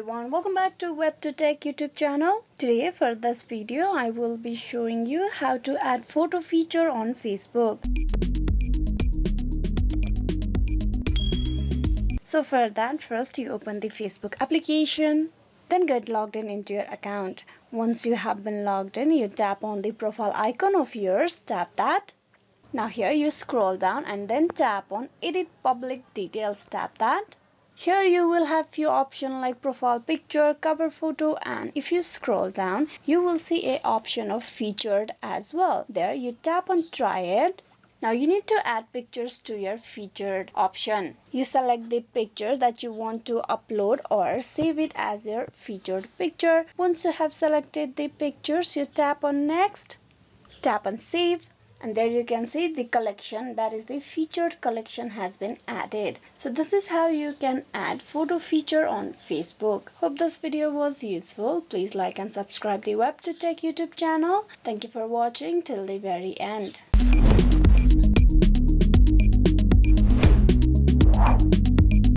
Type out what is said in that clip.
everyone, welcome back to WebToTech YouTube channel. Today for this video I will be showing you how to add photo feature on Facebook. So for that, first you open the Facebook application, then get logged in into your account. Once you have been logged in, you tap on the profile icon of yours, tap that. Now here you scroll down and then tap on edit public details, tap that. Here you will have few options like profile picture, cover photo, and if you scroll down you will see a option of featured as well. There you tap on try it. Now you need to add pictures to your featured option. You select the picture that you want to upload or save it as your featured picture. Once you have selected the pictures, you tap on next, tap on save. And there you can see the collection, that is the featured collection, has been added. So this is how you can add photo feature on Facebook. Hope this video was useful. Please like and subscribe the WebToTech YouTube channel. Thank you for watching till the very end.